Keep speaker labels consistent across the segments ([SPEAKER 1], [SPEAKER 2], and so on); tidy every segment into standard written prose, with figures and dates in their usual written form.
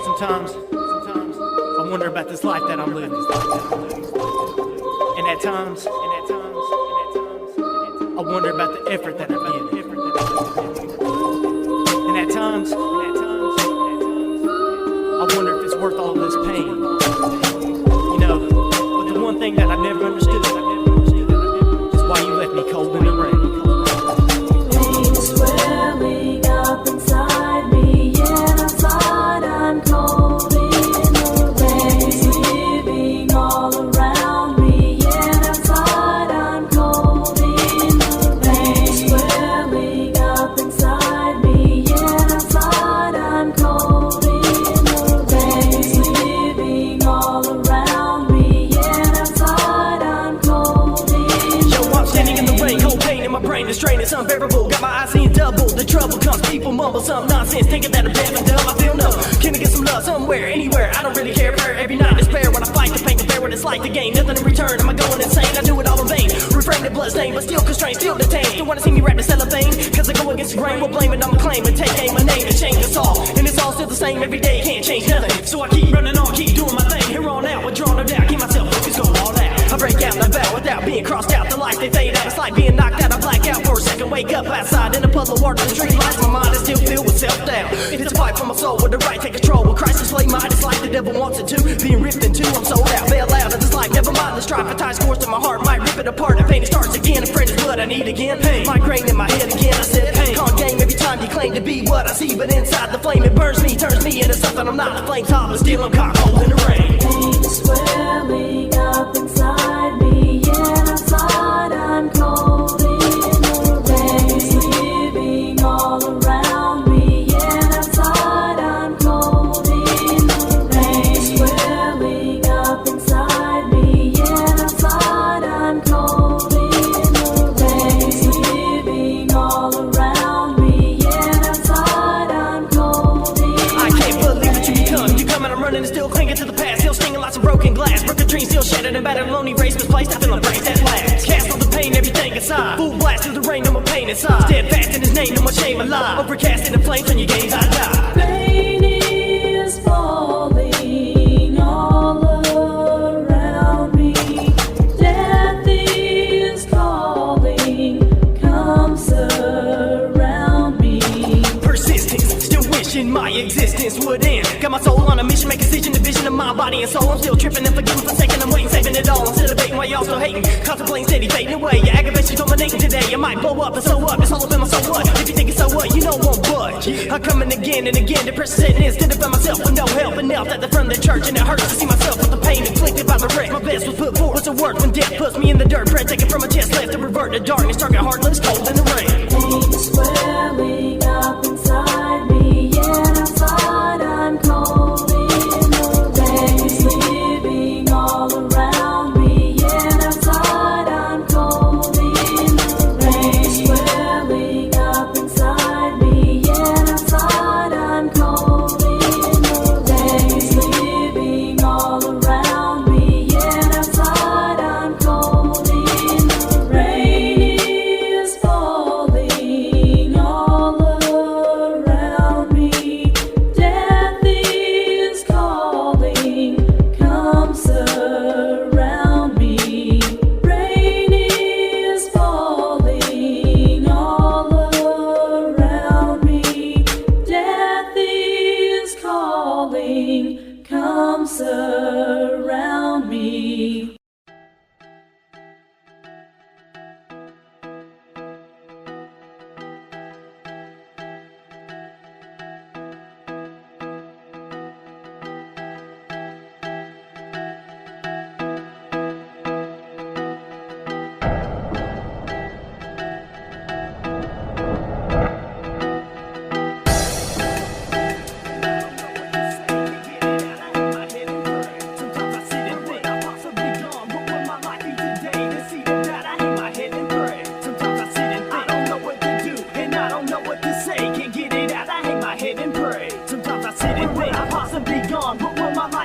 [SPEAKER 1] Sometimes I wonder about this life that I'm living. And at times, I wonder about the effort that I've given. And at times, I wonder if it's worth all this pain. You know, but the one thing that I never understood is why you left me cold in the rain.
[SPEAKER 2] Pain is swelling up inside me, and outside I'm cold in the rain. Living all around me, and outside I'm cold in the rain. Swelling up inside me, and outside I'm cold in the rain. Living all around me, and outside I'm cold in the rain.
[SPEAKER 3] Yo, I'm standing in the rain, cold pain in my brain, the strain is unbearable. Got my eyes seeing double, the trouble comes, people mumble some nonsense, thinking that I'm deaf and dumb. I feel no, can I get some love somewhere, anywhere? I don't really care, prayer every night, despair when I fight the pain, compare what it's like to gain nothing in return. Am I going insane? I do it all in vain. Refrain the bloodstained, but still constrained, still detained. Still wanna see me rap the cellophane? Cause I go against the grain, we'll blame it, I'ma claim and take aim, my name and change us all. And it's all still the same every day, can't change nothing. So I keep running on, keep doing my thing. Here on out, withdraw no doubt, keep myself focused, go all out. I break out and I bow without being crossed out. The life they fade out, it's like being knocked out. I black out for a second, wake up outside in a puddle of water. The street lights, my mind is still filled with self-doubt. It's a fight for my soul with the right, take control. With Christ to slay mine, it's like the devil wants it to. Being ripped in two, I'm sold out, bail out of this life. Never mind the strife, I tie scores to my heart, might rip it apart. The pain it starts again, a friend is what I need again. Pain, migraine in my head again, I said pain. Con game every time you claim to be what I see, but inside the flame it burns me, turns me into something I'm not. The flames hot, but still I'm caught cold in the rain.
[SPEAKER 2] Pain is swelling up inside me, and outside I'm cold in the rain. Living all around me, and outside I'm cold in the rain. Swelling up inside me, and outside I'm cold in the rain. Living all around me, and outside I'm cold in the rain.
[SPEAKER 3] I can't believe what you become. You come and I'm running and still clinging to the past. Still stinging lots of broken glass. Broken dreams still shattered and battered. Lonely race misplaced. I feel my brains that last. Cast all the pain, everything inside. Full blast through the rain, no more pain inside. Steadfast in his name, no more shame alive. Overcast in the flames on your games, I die.
[SPEAKER 2] Rain is falling all around me. Death is calling. Come surround me.
[SPEAKER 3] Persistence, still wishing my existence would end. Got my soul on a mission, make a decision, the vision of my body and soul. I'm still tripping and forgetting for second. I'm waiting, saving it all. Instead of debating why y'all still hating, contemplating steady fading away. Your aggravation's dominating today. I might blow up and so up. It's all up in my so what? If you think it's so what, you know I won't budge. I'm coming again and again. Depression setting in. Instead of by myself with no help and knelt at the front of the church, and it hurts to see myself with the pain inflicted by the wreck. My best was put forth. What's it worth when death puts me in the dirt? Breath taken from my chest, left to revert to darkness. Target heartless, cold in the rain.
[SPEAKER 2] Pain is swelling up inside me, and outside I'm cold in the rain. Living all around me, and outside I'm cold in the rain. Swelling up inside me, and outside I'm cold in the rain. Living all around me, and outside I'm cold in the rain. Is falling all around me. Death is calling. Come surround me. Rain is falling all around me. Death is calling. Come surround me.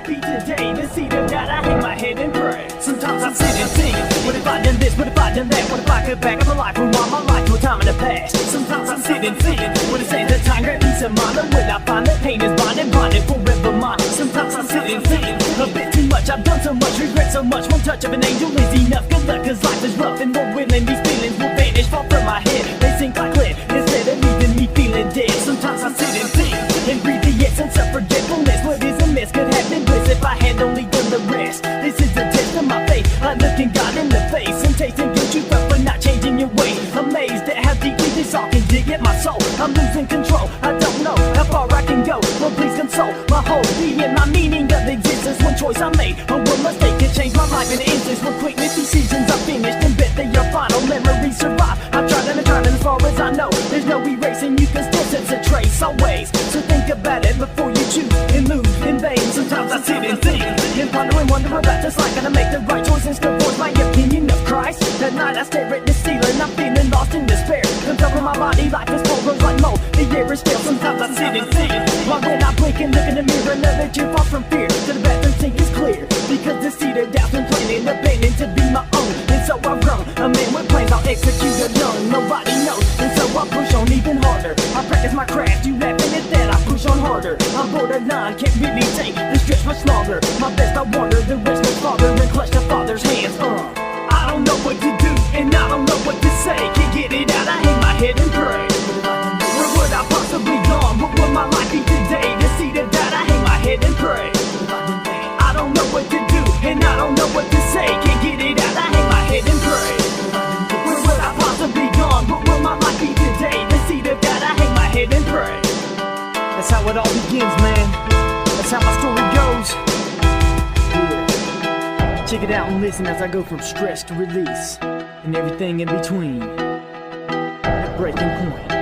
[SPEAKER 3] be today? To see the God, I hang my head and pray. Sometimes I sit and think, what if I done this, what if I done that? What if I could back up a life, rewind my life to a time in the past? Sometimes I sit and think, what if the time, grab peace of mind? Or will I find that pain is bonded forever mine? Sometimes I sit and think, a bit too much, I've done so much, regret so much. One touch of an angel is enough, good luck, cause life is rough. And Lord willing, these feelings will vanish, fall from my head. They sink like lead, instead of leaving me feeling dead. Sometimes I sit and think, and breathe the essence of forgetfulness. What is amiss could have been bliss if I had only done the rest. This is a test of my faith, I looking God in the face and tasting guilt you felt for not changing your way. Amazed at how deeply this all can dig at my soul. I'm losing control, I don't know how far I can go. Well, please console my whole being, my meaning of existence. One choice I made, or one mistake can change my life in an instance. With quickness decisions I finished and bet that your final memories survive. I've tried and as far as I know, there's no erasing, you can still sense a trace always. So think about it before you choose and lose in vain. Sometimes I sit and think and ponder and wonder about just like gonna make the right choice and still voice my opinion of Christ. That night I stare at the ceiling, I'm feeling lost in despair. Comes over my body, life is full, grows like mold. The air is stale, sometimes I sit and think. Why when I blink and look in the mirror, another tear falls from fear. To the bathroom sink is clear, because the seed of doubt's been planted, abandoned to be my own. And so I've grown, a man with plans I'll execute alone. Nobody knows, and so I push on even harder. I practice my craft, you laughing at that, I push on harder. I'm borderline, can't really take the stretch much longer. My best I wonder, the rest was father and clutch the father's hands. I don't know what to do, and I don't know what to say. Can't get it out, I hang my head and pray. Where would I possibly gone? What would my life be today? To see the God, I hang my head and pray. I don't know what to do, and I don't know what to say. Can't get it out, I hang my head and pray. Where would I possibly gone? What would my life be today? To see the God, I hang my head and pray. That's how it all begins, man. That's how my story goes. Yeah. Check it out and listen as I go from stress to release and everything in between. At breaking point.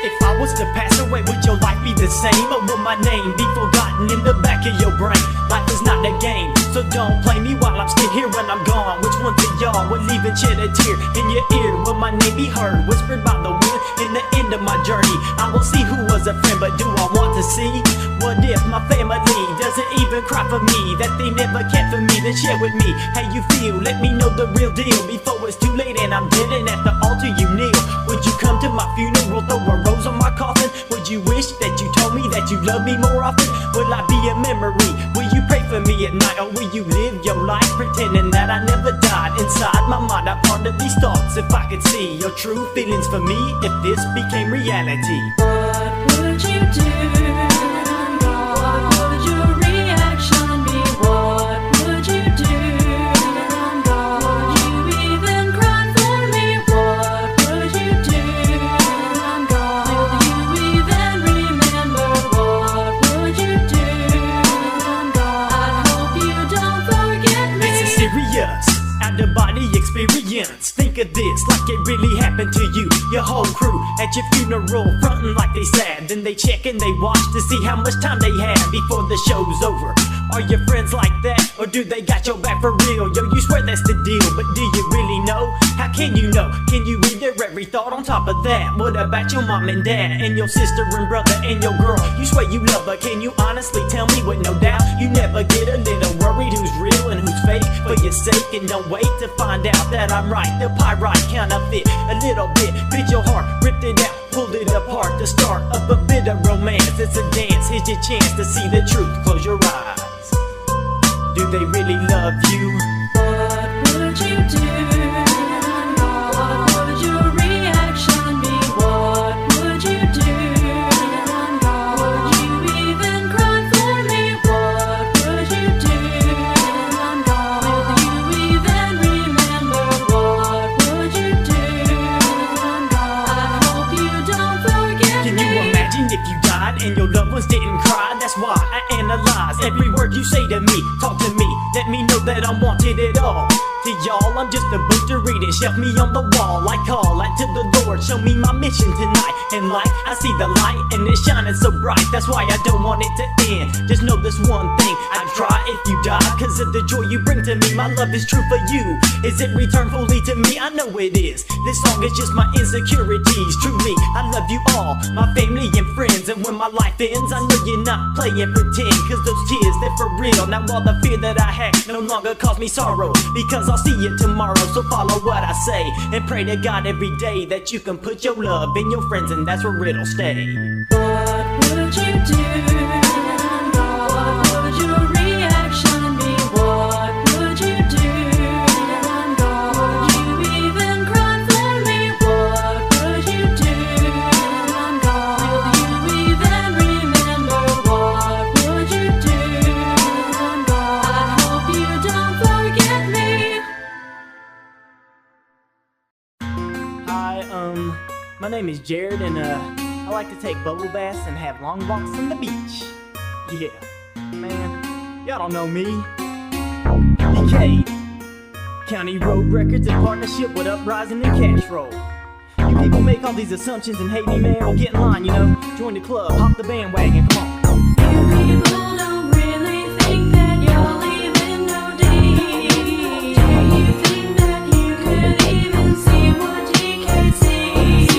[SPEAKER 3] If I was to pass away, would your life be the same? Or will my name be forgotten in the back of your brain? Life is not a game, so don't play me while I'm still here when I'm gone. Which one of y'all would leave and shed a tear in your ear? Will my name be heard, whispered by the wind in the end of my journey? I will see who was a friend, but do I want to see? What if my family doesn't even cry for me? That they never cared for me, then share with me how you feel. Let me know the real deal before it's too late and I'm dead and at the altar you kneel. Would you come to my funeral, throw a rose on my coffin? Would you wish that you told me that you love me more often? Will I be a memory? Will you pray for me at night? Or will you live your life pretending that I never died? Inside my mind I ponder these thoughts. If I could see your true feelings for me, if this became reality,
[SPEAKER 2] What would you do? What would your reaction be? What would you do? Would you even cry for me? What would you do? Will you even remember? What would you do? I hope you don't forget me.
[SPEAKER 3] this is serious, out-of-body experience. Think of this like it really happened to you. Your whole crew at your funeral frontin' like they sad. Then they check and they watch to see how much time they had before the show's over. Are your friends like that, or do they got your back for real? Yo, you swear that's the deal, but do you really know? How can you know? Can you read their every thought on top of that? What about your mom and dad, and your sister and brother, and your girl? You swear you love her, can you honestly tell me with no doubt? You never get a little worried who's real and who's fake for your sake, and don't wait to find out that I'm right. The pyrite counterfeit, a little bit, bit your heart, ripped it out, pulled it apart. The start of a bit of romance, it's a dance, here's your chance to see the truth. Close your eyes. Do they really love you?
[SPEAKER 2] What would you do? What would your reaction be? What would you do? Would you even cry for me? What would you do? Will you even remember? What would you do? I hope you don't forget me.
[SPEAKER 3] Can you imagine if you died and your loved
[SPEAKER 1] loved ones didn't cry. That's why I analyze every word you say to me. Talk to me, let me know that I'm wanted at all. To y'all, I'm just a book to read it. Shelf me on the wall, I call out to the Lord. Show me my mission tonight. And like, I see the light and it's shining so bright. That's why I don't want it to end. Just know this one thing, I'd cry if you die, cause of the joy you bring to me. My love is true for you. Is it returned fully to me? I know it is. This song is just my insecurities. Truly, I love you all, my family and friends. And when my life ends, I know you're not playing pretend. Cause those tears, they're for real. Now all the fear that I had no longer cause me sorrow, because I'll see you tomorrow. So follow what I say and pray to God every day that you can put your love in your friends, and that's where it'll stay.
[SPEAKER 2] What would you do? What would your reaction be? What would you do? Would you even cry for me? What would you do? Will you even remember? What would you do? I hope you don't forget me.
[SPEAKER 1] Hi, my name is Jared, and I like to take bubble baths and have long walks on the beach. Yeah, man, y'all don't know me. DKaid, County Road Records in partnership with Uprising and Cash Roll. You people make all these assumptions and hate me, man. Well, get in line, you know. Join the club, hop the bandwagon, come on.
[SPEAKER 2] You people don't really think that you're leaving no deed. Do you think that you could even see what DKaid sees?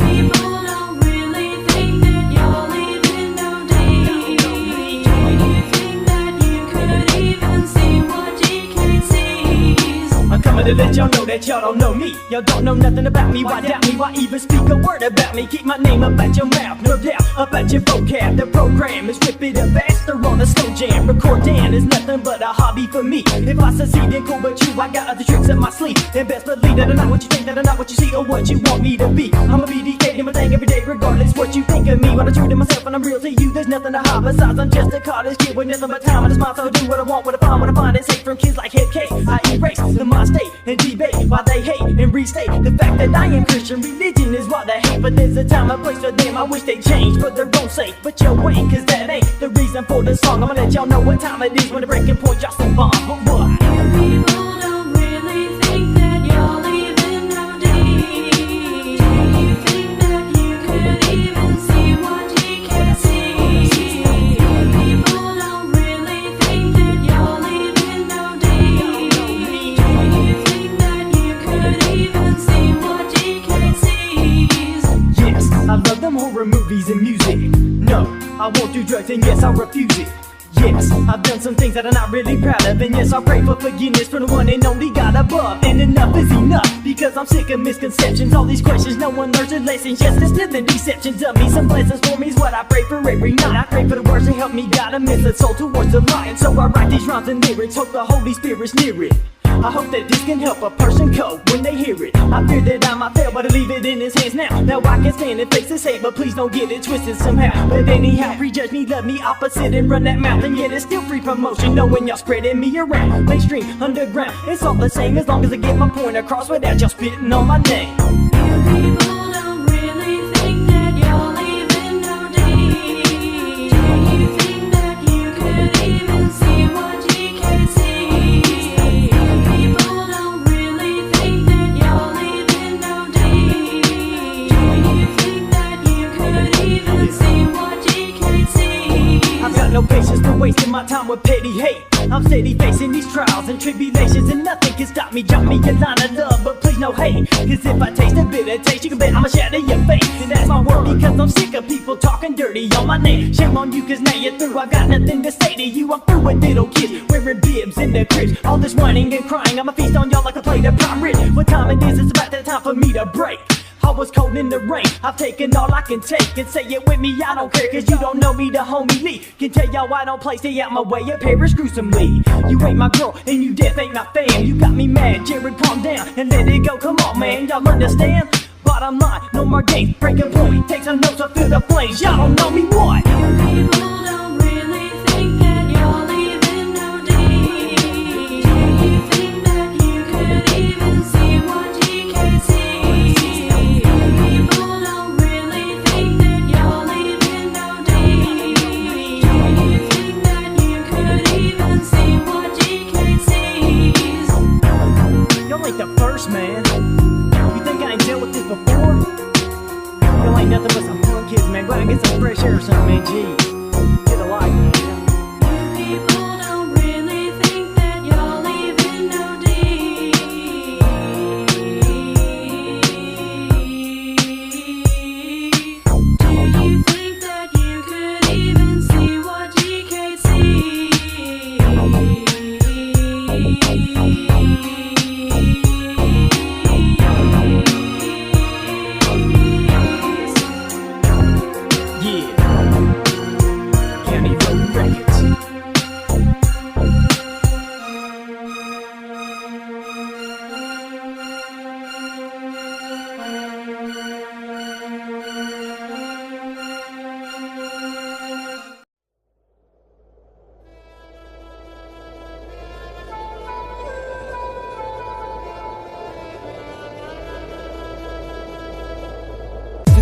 [SPEAKER 2] People don't really think that you're leaving no deed. Do you think that you could even see what DKaid sees?
[SPEAKER 1] I'm coming to let y'all know that y'all don't know me. Y'all don't know nothing about me, why doubt me? Why even speak a word about me? Keep my name up at your mouth, no doubt, up at your vocab. The program is rip it up faster on a slow jam. Recording is nothing but a hobby for me. If I succeed, then cool, but you, I got other tricks up my sleeve. And best believe that I'm not what you think, that I'm not what you see, or what you want me to be. I'ma be DKaid in my thing every day, regardless what you think of me. When I'm true to myself and I'm real to you, there's nothing to hide. Besides, I'm just a college kid with nothing but time on his mind. So I do what I want, what I find is hate from kids like Head K. I erase the mind state and debate why they hate and restate the fact that I am Christian. Religion is why they hate, but there's a time and place for them. I wish they changed for their own sake, but you ain't, cause that ain't the reason for the song. I'ma let y'all know what time it is when the breaking point y'all some bomb. But what?
[SPEAKER 2] People don't really think that you're leaving no deed. Do you think that you could even see what DKaid sees? People don't really think that you're leaving no deed. Do you think that you could even see what DKaid sees?
[SPEAKER 1] Yes, I love them horror movies and music. No, I won't do drugs, and yes, I'll refuse it. Yes, I've done some things that I'm not really proud of, and yes, I'll pray for forgiveness from the one and only God above. And enough is enough, because I'm sick of misconceptions. All these questions, no one learns the lessons. Yes, there's still the deceptions of me. Some blessings for me is what I pray for every night. I pray for the words to help me guide a misled soul towards the light. And so I write these rhymes and lyrics, hope the Holy Spirit's near it. I hope that this can help a person cope when they hear it. I fear that I might fail, but I leave it in his hands now. Now I can stand and face this hate, but please don't get it twisted somehow. But anyhow, prejudge me, love me, opposite, and run that mouth. And yet it's still free promotion, knowing y'all spreading me around. Mainstream, underground, it's all the same as long as I get my point across without y'all spitting on my name.
[SPEAKER 2] People don't really think that you're leaving no deed. Do you think that you could even see what DKaid sees? People don't really think that you're leaving no deed. Do you think that you could even see what DKaid sees?
[SPEAKER 1] I've got no patience for wasting my time with petty hate. I'm steady facing these trials and tribulations, and nothing can stop me. Drop me a line of love, but please no hate. Cause if I taste a bitter taste, you can bet I'ma shatter your face. And that's my word, because I'm sick of people talking dirty on my name. Shame on you, cause now you're through. I got nothing to say to you. I'm through with little kids wearing bibs in the cribs. All this whining and crying, I'ma feast on y'all like a plate of prime rib. What time it is, it's about that time for me to break. I was cold in the rain, I've taken all I can take. And say it with me, I don't care, cause you don't know me, the homie Lee. Can tell y'all I don't play, stay out my way, I perish gruesomely. You ain't my girl, and you death ain't my fam. You got me mad, Jared, calm down, and let it go, come on man, y'all understand? Bottom line, no more games, breaking point, take some notes, I feel the flames. Y'all don't know me, what?
[SPEAKER 2] People don't really think that you're leaving no deed. Do you think that you could even see what DKaid sees? People don't really think that you're leaving no deed.
[SPEAKER 1] verse, man. You think I ain't dealt with this before? Y'all ain't nothing but some punk kids, man. Go out and get some fresh air or something, man. Gee, get a life, man.
[SPEAKER 2] People don't really think that y'all even know deep. Do you think that you could even see what DKaid sees?
[SPEAKER 1] Yeah. County Road Records.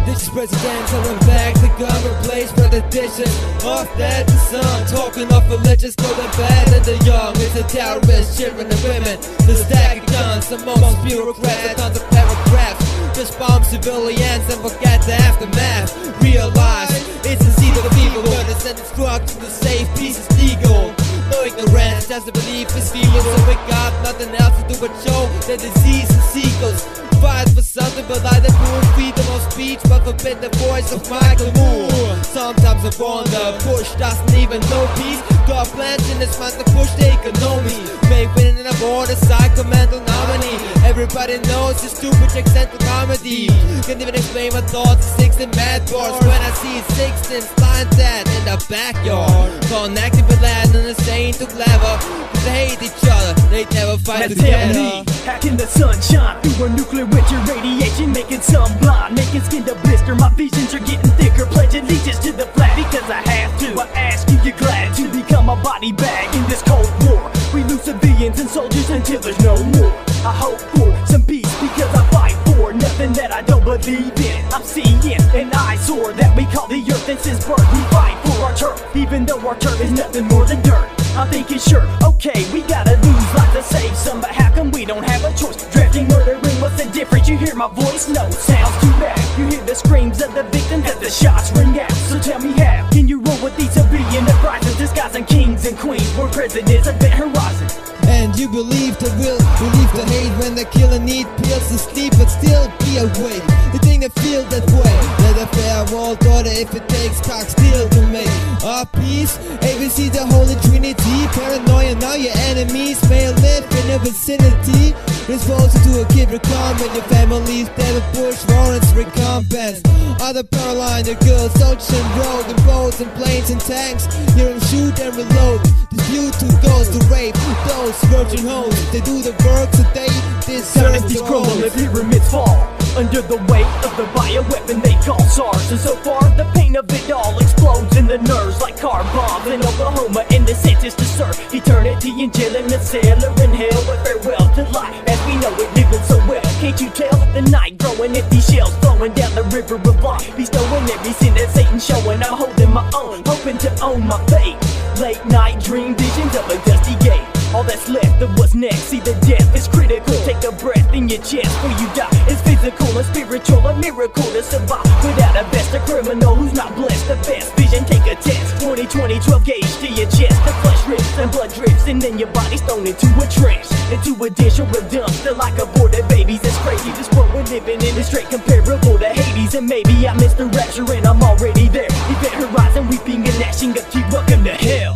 [SPEAKER 4] This president coming back to gun replace tradition of that the sun talking of religious go the bad and the young. It's the terrorists, children and women, the stack of guns amongst bureaucrats, tons of paragraphs. Just bomb civilians and forget the aftermath. Realize it's the seed of evil, murders and destruction. The safe peace is legal. No ignorance, just a belief is feeble. So we got nothing else to do but show the disease and seagulls. Fight for something but like the cool freedom of speech, but forbid the voice of Michael Moore. Sometimes I wonder, Bush doesn't even know peace. God plans in this month to push the economy. Make winning a border psychomental nominee. Everybody knows it's stupid accidental comedy. Can't even explain my thoughts, 16 mad bars. When I see 16 blind dead in the backyard, connected with land and it's ain't too clever. Cause they hate each other, they never fight
[SPEAKER 1] Now
[SPEAKER 4] together.
[SPEAKER 1] tell me, how can the sun shine through a nuclear winter radiation, making some blind, making skin to blister? My visions are getting thicker, pledge allegiance to the flag because I have to. I ask you, you're glad to become a body bag in this cold war. We lose civilians and soldiers until there's no more. I hope for some peace because I fight for nothing that I don't believe in. I'm seeing an eyesore that we call the earth, and since birth we fight for our turf, even though our turf is nothing more than dirt. I'm thinking sure, okay, we gotta lose lives to save some, but how come we don't have a choice? Drafting, murdering, what's the difference? You hear my voice? No, sounds too bad. You hear the screams of the victims as the shots ring out. So tell me how can you roll with these civilian uprisings, disguising kings and queens, where presidents event horizon?
[SPEAKER 4] And you believe the will, believe the hate when the killer need pills to sleep but still be awake. You think they feel that way? Let a fair world order if it takes cock steel to make our peace. ABC the Holy Trinity, paranoia now your enemies may live in the vicinity. Response to a kid recomment your family's dead of bush warrants recompense. Other paralyzed the girls, ocean road in boats and planes and tanks. Hear them shoot and reload. Dispute who goes to rape those virgin hoes. They do the work so they deserve
[SPEAKER 1] Dynasties
[SPEAKER 4] the
[SPEAKER 1] crumble
[SPEAKER 4] roles.
[SPEAKER 1] and pyramids fall under the weight of the bioweapon they call SARS. And so far the pain of it all explodes in the nerves like car bombs in Oklahoma, and the sentence to serve eternity in jail and a sailor in hell. But farewell to life as we know it, living so well. Can't you tell? The night growing, empty shells flowing down the river of life, bestowing every sin that Satan showing. I'm holding my own, hoping to own my fate. Late night dream visions of a dusty gate. All that's left of what's next. See, the death is critical. Take a breath in your chest before you die. It's physical and spiritual, a miracle to survive without a vest. A criminal who's not blessed. The best vision, take a test. 20/20, 12 gauge to your chest. The flesh rips and blood drips, and then your body's thrown into a trench, into a dish or a dumpster like aborted babies. It's crazy, this world we're living in is straight comparable to Hades. And maybe I missed the rapture and I'm already there. Event horizon, weeping and gnashing of teeth. Welcome to hell.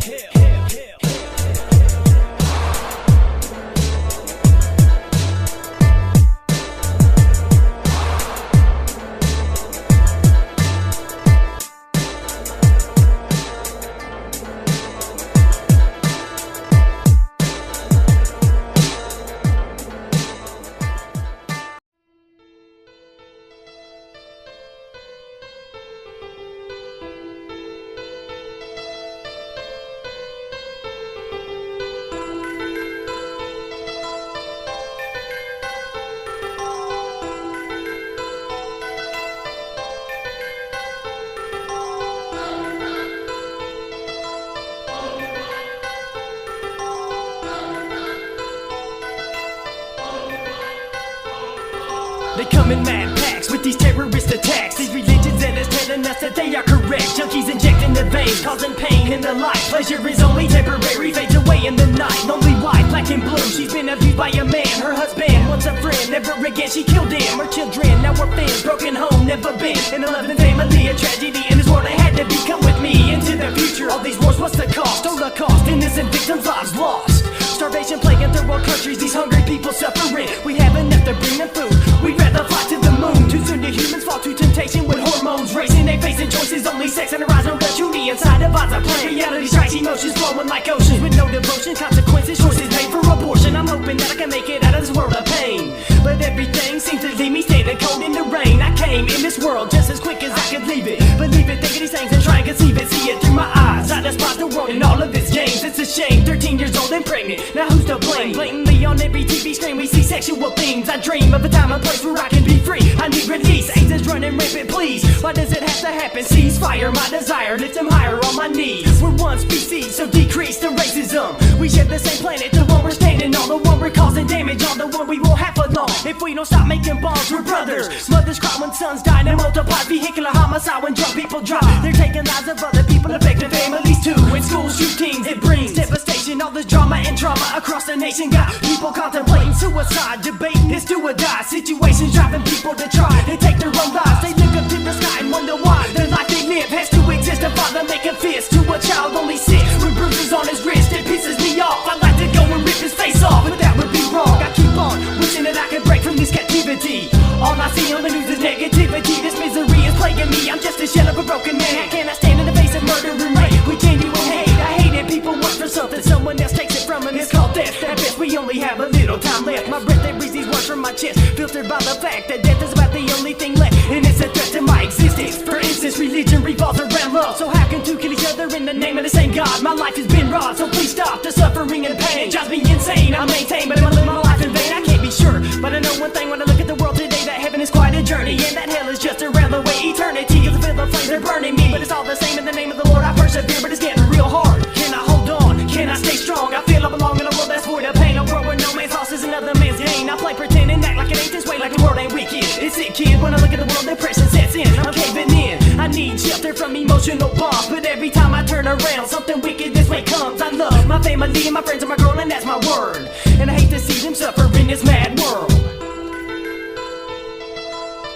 [SPEAKER 3] they come in mad packs with these terrorist attacks. These religions and it's telling us that they are correct. Junkies injecting the veins, causing pain in the life. Pleasure is only temporary, fades away in the night. Lonely wife, black and blue, she's been abused by a man. Her husband, once a friend, never again she killed him. Her children, now orphans, broken home, never been in a loving family. A tragedy in this world, they had to be. Come with me into the future. All these wars, what's the cost? Holocaust, innocent victims, lives lost. Starvation plaguing third world countries, these hungry people suffering. We have enough to bring them food. We'd rather fly to the moon. Too soon the humans fall to temptation with hormones racing. They facing choices, only sex and a rise. No duty inside of odds. I play reality strikes, emotions flowing like oceans with no devotion. Consequences, choices made for abortion. I'm hoping that I can make it out of this world of pain, but everything seems to leave me standing cold in the rain. I came in this world just as quick as I could leave it. Believe it, think of these things and try and conceive it. See it through my eyes. I despise the world and all of its games. It's a shame. 13 years old and pregnant. Now who's to blame? Blatantly on every TV screen we see sexual themes. I dream of a time and place where I can be free. I need release. AIDS is running rampant, please. Why does it have to happen? Ceasefire, my desire. Lift them higher on my knees. We're one species, so decrease the racism. We share the same planet, the one we're standing on, the one we're causing damage on, the one we won't have for long. If we don't stop making bombs, we're brothers. Mothers cry when sons die and multiply. Vehicular homicide when drunk people drive. They're taking lives of other people, affecting families too. When school shootings, it brings devastation. All this drama and trauma across the nation got people contemplating suicide. Debate is do or die. Situations driving people to try and take their own lives. They look up to the sky and wonder why the life they live has to exist. A father making fist to a child only 6 with bruises on his wrist. It pisses me off. I'd like to go and rip his face off, but that would be wrong. I keep on wishing that I could break from this captivity. All I see on the news is negativity. This misery is plaguing me. I'm just a shell of a broken man. How can I stand in the face of murder and rape? We genuine hate. I hate it. People work for something someone else takes it from, and it's called death. At best we only have a little time left. My breath that breathes these words from my chest, filtered by the fact that death is about the only thing left, and it's a threat to my existence. For instance, religion revolves around love. So how can two kill each other in the name of the same God? My life has been robbed, so please stop the suffering and pain. It drives me insane. I maintain, but am I living my life in vain? I can't be sure, but I know one thing when I look at the world today, that heaven is quite a journey, and that hell is just around the way. Eternity, cause I feel the flames are burning me, but it's all the same in the name of the Lord. I persevere, but it's getting real hard. Can I hold on? Can I stay strong? I feel I belong in a world that's void of pain. A world where no man's loss is another man's gain. I play pretend and act like it ain't this way, like the world ain't wicked. It's sick, kid. When I look at the world, depression sets in. I'm caving in. I need shelter from emotional bombs, but every time I turn around, something wicked this way comes. I love my family and my friends and my girl, and that's my word. And I hate to see them suffer in this mad world.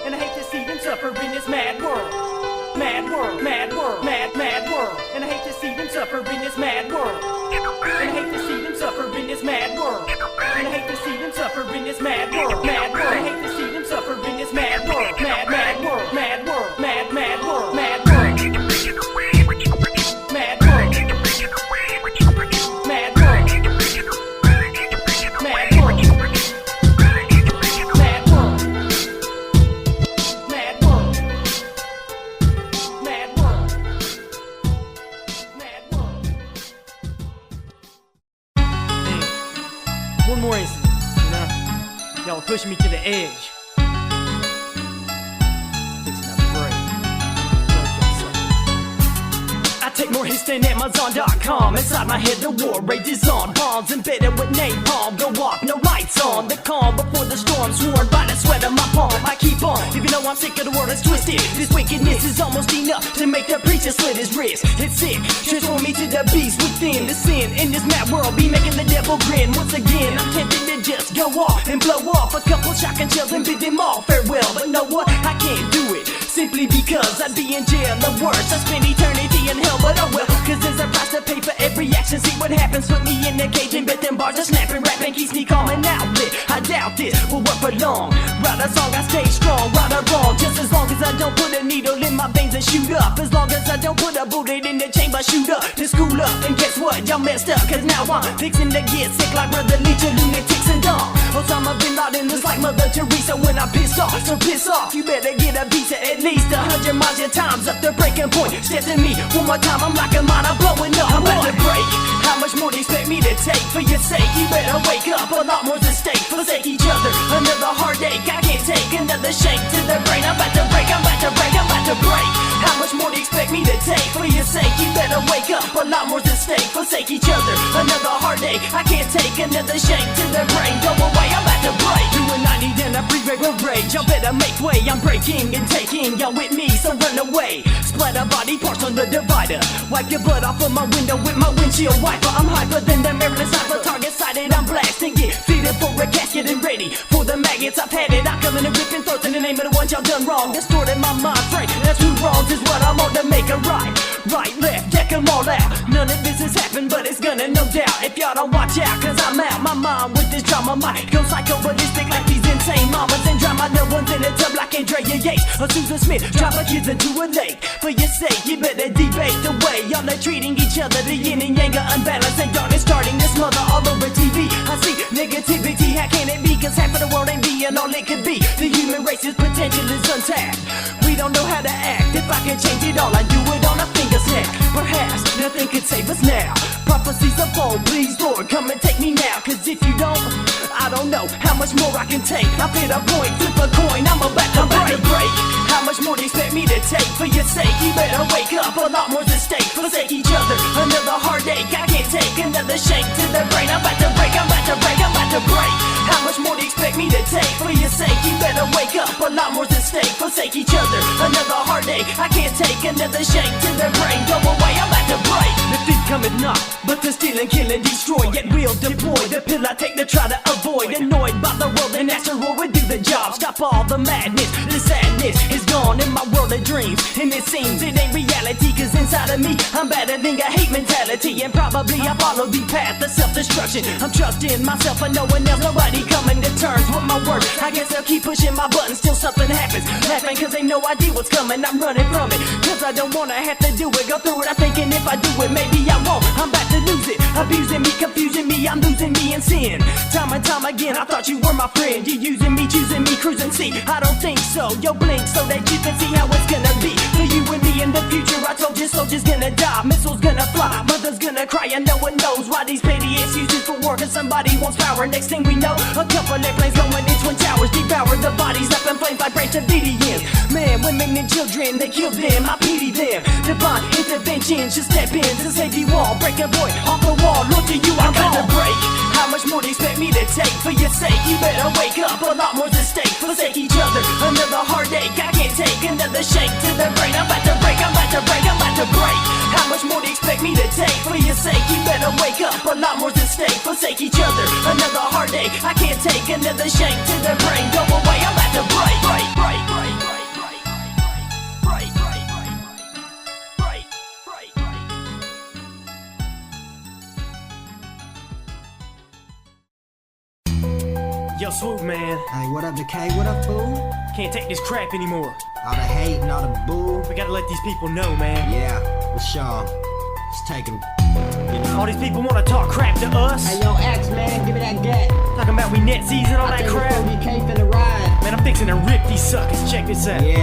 [SPEAKER 3] And I hate to see them suffer in this mad world. Mad world, mad world, mad world. And I hate to see them suffer in this mad world. And I hate to see them suffer in this mad world. And I hate to see them suffer in this mad world. Mad world. I hate to see them suffer in this mad world. Mad world, mad world, mad world, mad world. Mad world. Mad world. Mad world. Mad world. Mad world. Mad world. Mad world. Mad world. One more incident, you know? Y'all push me to the edge. Fixing to break. I take more hits than Amazon.com. Inside my head the war rages on. Bombs embedded with napalm. Go off, no lights on. The calm before the storm, sworn by the sweat of my palm. I keep on, even though I'm sick of the world that's twisted. This wickedness is almost enough to make the preacher slit his wrist. It's sick, transform me to the beast within. The sin in this mad world be making the devil grin. Once again, I'm tempted to just go off and blow off a couple shotgun shells and bid them all farewell. But know what? I can't do it, simply because I'd be in jail or worse. I spend eternity in hell, but oh well, cause there's a price to pay for every action. See what happens, put me in the cage and bet them bars are snapping. Rapping keeps me calm and outlet. I doubt this will work for long. Write a song, I stay strong, right or wrong. Just as long as I don't put a needle in my veins and shoot up. As long as I don't put a bullet in the chamber, shoot up to school up. And guess what? Y'all messed up, cause now I'm fixing to get sick like Brother Leech, lunatics and dumb. Osama Bin Laden looks like Mother Teresa when I piss off. So piss off, you better get a piece of at least 100 miles. Your time's up, the breaking point. Step to me one more time, I'm like a mine, I'm blowing up. I'm about to break. How much more do you expect me to take? For your sake, you better wake up. A lot more's at stake. Forsake each other. Another heartache. I can't take another shake to the brain. I'm about to break. I'm about to break. I'm about to break. How much more do you expect me to take? For your sake, you better wake up. A lot more's at stake. Forsake each other, another heartache. I can't take another shake to the brain. Go away, I'm about to break. Doing 90 then I pre-break with rage. Y'all better make way, I'm breaking and taking. Y'all with me, so run away. Splatter body parts on the divider. Wipe your blood off of my window with my windshield wiper. I'm hyper than the Maryland sniper. Target sighted, I'm blasting it. Fitted for a casket and ready for the maggots. I've had it, I'm coming and ripping throats in the name of the ones y'all done wrong. Distorted my mind frame, that's who wrongs is what I'm on to make it right. Right, left, check them all out. None of this has happened, but it's gonna no doubt. If y'all don't watch out, cause I'm out my mind with this drama. Might go psycho-ballistic like these insane mamas and drown my little ones in a tub like Andrea Yates or Susan Smith. Drop my kids into a lake. For your sake, you better debate the way y'all are treating each other. The yin and yang are unbalanced and darkness starting to smother all over TV. I see negativity, how can it be? Cause half of the world ain't being all it could be. The human race's potential is untapped. We don't know how to act. If I can change it all, I do it on a finger snap. Perhaps nothing could save us now. Prophecies unfold, please Lord, come and take me now. Cause if you don't, I don't know how much more I can take. I've hit a point, flip a coin, I'm about to break. How much more do you expect me to take? For your sake, you better wake up, a lot more's at stake. Forsake each other, another heartache. I can't take another shake to the brain. I'm about to break, I'm about to break, I'm about to break. How much more do you expect me to take? For your sake, you better wake up, a lot more's at stake. Forsake each other, another heartache. I can't take another shake to the brain. Go away, I'm about to break. The thief cometh not, but to steal and kill and destroy. Yet we'll deploy the pill I take to try to avoid. Annoyed by the world and asteroid would do the job. Stop all the madness, the sadness is gone in my world of dreams. And it seems it ain't reality, cause inside of me I'm better than a hate mentality. And probably I follow the path of self-destruction. I'm trusting myself and no one else, nobody coming to terms with my work. I guess I'll keep pushing my buttons till something happens. Laughing cause they no idea what's coming, I'm running from it. Cause I don't wanna have to do it, go through it. I'm thinking if I do it, maybe I won't. I'm about to lose it, abusing me, confusing me, I'm losing me in sin. Time and time again, I thought you were my friend. You using me, choosing me, cruising, see, I don't think so. Yo, blink so that you can see how it's gonna be. For you and me in the future, I told you soldiers gonna die, missiles gonna fly, mother's gonna cry, and no one knows why these petty excuses for war. Cause somebody wants power, next thing we know, a couple airplanes going in twin towers, devour the bodies, left in flames, vibrate to DDM. Man, women and children, they kill them, I pity them. Divine intervention should step in to save the wall, break a void off the wall, look to you, I'm about to break. How much more do you expect me to take? For your sake, you better wake up, a lot more's at stake. Forsake each other, another heartache. I can't take another shake to the brain. I'm about to break, I'm about to break, I'm about to break. How much more do you expect me to take? For your sake, you better wake up, a lot more's at stake. Forsake each other, another heartache. I can't take another shake to the brain. Go away, I'm about to break, break, break, break, break. Yo, Swoop, man.
[SPEAKER 5] Hey, what up, DKaid? What up, fool?
[SPEAKER 3] Can't take this crap anymore.
[SPEAKER 5] All the hate and all the boo.
[SPEAKER 3] We gotta let these people know, man.
[SPEAKER 5] Yeah, for sure. It's taking,
[SPEAKER 3] All these people wanna talk crap to us.
[SPEAKER 5] Hey, yo, X, man, give me that gat.
[SPEAKER 3] Talking about we net season, all that crap.
[SPEAKER 5] DKaid finna ride.
[SPEAKER 3] Man, I'm fixing to rip these suckers. Check this out.
[SPEAKER 5] Yeah.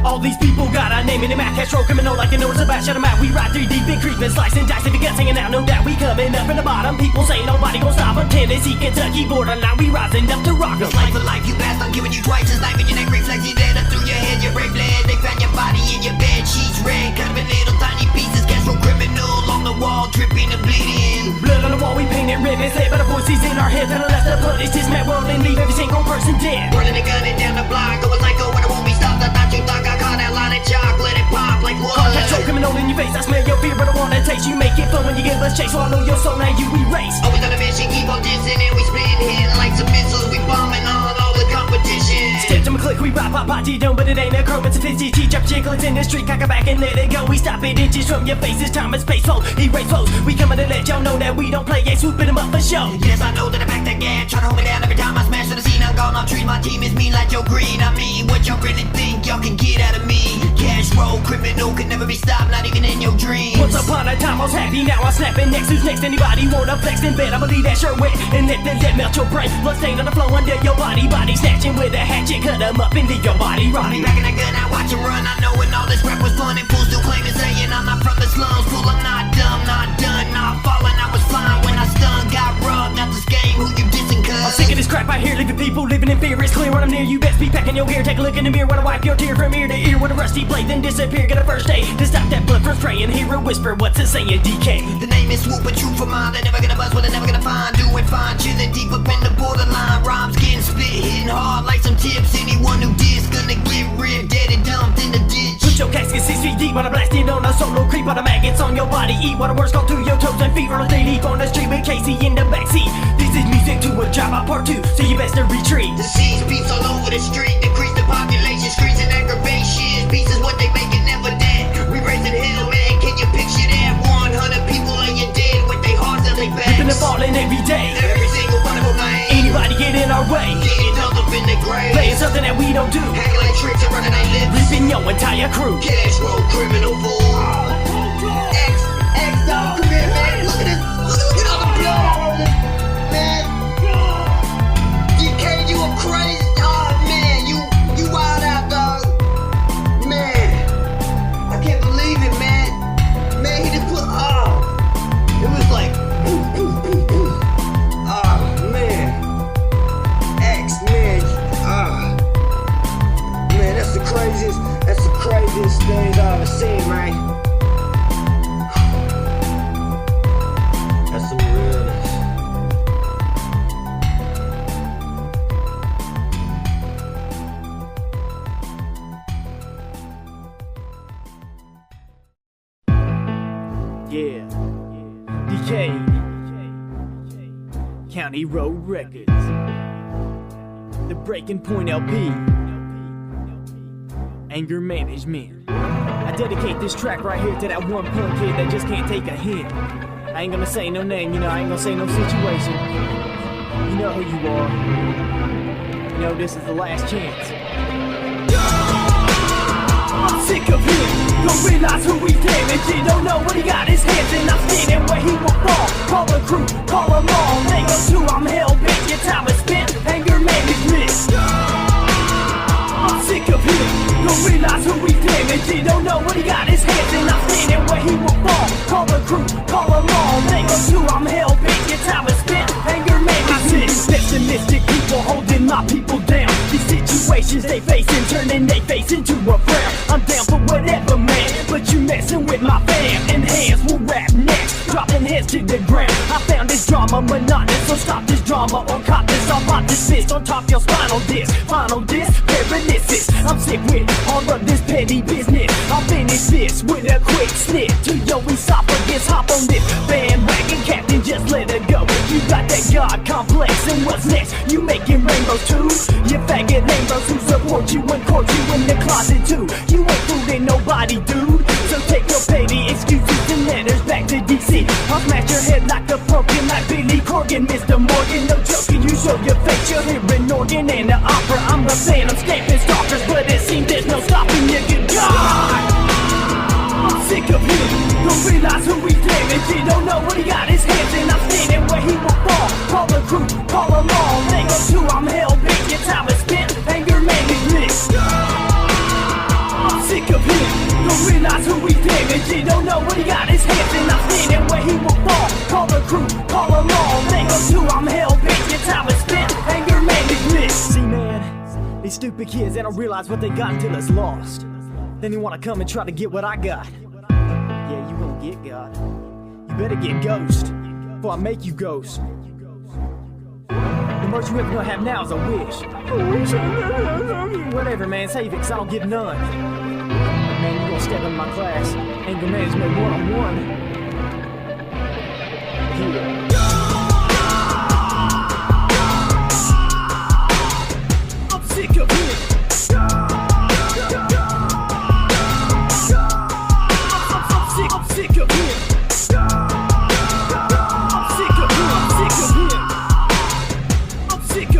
[SPEAKER 3] All these people got our name in them out. Castro criminal like they know it's about. Shut them out. We ride 3 deep and creeping, slicing dice if the guts hanging out. No doubt we coming up in the bottom. People say nobody gon' stop them. Tennessee, Kentucky, borderline. We rising up to rock 'em.
[SPEAKER 6] Life for life, you passed, I'm giving you twice as life in your neck, reflex your dead through your head, your brave bled. They found your body in your bed, sheets red, cut in little tiny pieces, Castro criminal on the wall, dripping and bleeding.
[SPEAKER 3] Blood on the wall, we painted ribbons, lit by the voices in our heads. And I left the police, this mad world and leave every single person dead.
[SPEAKER 6] Running a gun and down the block, going psycho when it won't be stopped. I thought you thought I caught that line of chalk, let it pop like what?
[SPEAKER 3] Castro criminal in your face, I smell your fear, but I wanna taste. You make it fun when you give us chase, swallow your soul, now you erase.
[SPEAKER 6] Always on a mission, keep on dissing, and we spin hit like some missiles, we bombing on all the competition.
[SPEAKER 3] Step to my click, we ride, pop, dome, but it ain't a chrome, it's a 50 drop chicklets in the street, cock it back and let it go. We stop it inches from your face, it's time and space flow, erase flows. We coming to let y'all know that we don't play, yeah, swooping them up for show.
[SPEAKER 6] Yes, I know that I back that gas, try to hold me down every time I smash to the scene. I'm gone, I'll treat my team as mean like Joe Green. I mean, what y'all really think y'all can get out of me? Cash roll, criminal can never be stopped, not even in your dreams.
[SPEAKER 3] Once upon a time I was happy, now I'm snapping next. Who's next? Anybody wanna flex in bed? I'ma leave that shirt wet and let the lead melt your brain. Blood stain on the floor under your body, body snatching with a hatchet, cut 'em up and leave your body
[SPEAKER 6] I'll be
[SPEAKER 3] rotting.
[SPEAKER 6] back in the gun, I watch him run. I know when all this rap was fun and fools still claiming, saying I'm not from the slums. Fool, I'm not dumb, not done, not falling. I was fine when I stunned, got rubbed, not this game. Who you dissing, cuz?
[SPEAKER 3] I'm sick of this crap I hear, leaving people living in fear. It's clear when I'm near near, you best be packing your gear. Take a look in the mirror when I wipe your tear from ear to ear with a rusty blade, then disappear. Get a first aid to stop that blood from spraying. Hear a whisper, what's it saying, DKaid?
[SPEAKER 6] The name is Swoop, but true for mine. They're never gonna buzz what they're never gonna find. Doing fine, chilling deep up in the borderline. Rhymes getting spit, hitting hard like some tips. Anyone who did's gonna get ripped, dead and dumped in the ditch.
[SPEAKER 3] Put your casket 6 feet deep when I blast it on a solo creep. While the maggots on your body eat, while the words go through your toes and feet. Roll a deep on the street with Casey in the backseat. This is music to a drive-by part 2, so you best to retreat.
[SPEAKER 6] The seeds beats all over the street, decrease the population, screens and aggravation. Peace is what they make it never dead. We raising hell, man, can you picture that? 100 people laying dead with their hearts on their backs.
[SPEAKER 3] Living and falling every day.
[SPEAKER 6] Every single one of them, man.
[SPEAKER 3] Anybody get in our way,
[SPEAKER 6] Getting dumped up in the grave.
[SPEAKER 3] playing something that we don't do,
[SPEAKER 6] Hacking like tricks and running their lips.
[SPEAKER 3] ripping your entire crew.
[SPEAKER 6] Cash roll, criminal fool. X dog, come here, man. Look at this. Look at all the blood all over this, man. DKaid, you a crazy. Oh man, you wild out, dog. Man, I can't believe it, man. Man, he just put. Oh, it was like. Oh man, X man. Man, that's the craziest. That's the craziest thing I've ever seen, man. That's some realness.
[SPEAKER 1] Yeah, DKaid, County Road Records, the Breaking Point LP, Anger Management. I dedicate this track right here to that one punk kid that just can't take a hint. I ain't gonna say no name, you know, I ain't gonna say no situation. You know who you are. You know this is the last chance. I'm sick of him, don't realize who he's damaging. Don't know what he got his hands in, I'm standing where he will fall. Call the crew, call them all, they go too, I'm hell-bent. Your time is spent, anger management. I'm sick of him, don't realize who he's damaging. Don't know what he got his hands in, I'm standing where he will fall. Call the crew, call them all, they go too, I'm hell-bent. Your time is spent, anger management. Pessimistic people holding my people down. These situations they facing, turning they face into a frown. I'm down for whatever, man, but you messing with my fam. And hands will rap next, dropping heads to the ground. I found this drama monotonous, so stop this drama or cop this. I'll pop this fist on top your spinal disc. Final disc, paralysis. I'm sick with all of this petty business. I'll finish this with a quick snip to your esophagus. Hop on this bandwagon, captain, just let it go. You got that God complex, and what's next? You making rainbows too? You faggot neighbors who support you and court you in the closet too. You ain't fooling nobody, dude. So take your petty excuses and letters back to DC. I'll smash your head like a pumpkin, like Billy Corgan, Mr. Morgan. No joking, you show your face, you're hearing organ and the opera. I'm the fan, I'm stamping stalkers, but it seems there's no stopping you. Good God! I'm sick of him, don't realize who he's damaging. Don't know what he got his hands in, I'm standing where he will fall. Call the crew, call them all, they go too, I'm hell-bent. Your time is spent, anger management. I'm sick of him, don't realize who he's damaging. Don't know what he got his hands in, I'm standing where he will fall. Call the crew, call them all, they go too, I'm hell-bent. Your time is spent, anger management. See man, these stupid kids, they don't realize what they got until it's lost. Then they wanna come and try to get what I got. Yeah, you won't get God. You better get ghost, before I make you ghost. The most you ever gonna have now is a wish. Whatever, man, save it, cause I don't get none. Man, you gonna step in my class. Anger management 101. Yeah. I'm sick of it. I'm sick of him. I'm sick of him. I'm sick of him. I'm sick of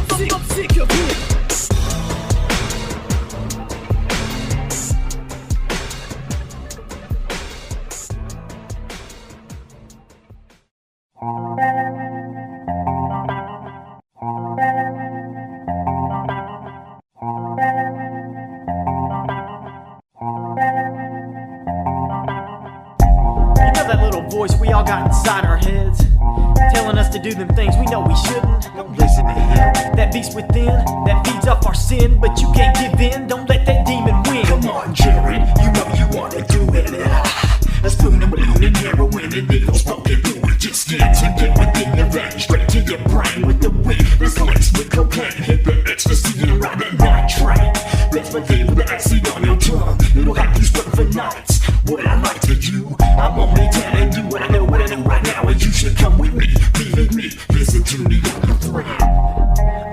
[SPEAKER 1] him. I'm sick of him. That little voice we all got inside our heads, telling us to do them things we know we shouldn't. Don't listen to him. That beast within, that feeds off our sin, but you can't give in. Don't let that demon win.
[SPEAKER 7] Come on, Jared, you know you wanna do it. A spoon and balloon and heroin and needles poking through it. Just get within your veins, straight to your brain with the weed that's laced with cocaine. Hit the ecstasy and ride that night train. Let's believe the acid on your tongue. It'll have you sweating for nights. What I like to you, I'm only telling you what I know right now, and you should come with me. Believe me, listen to me, I'm your friend.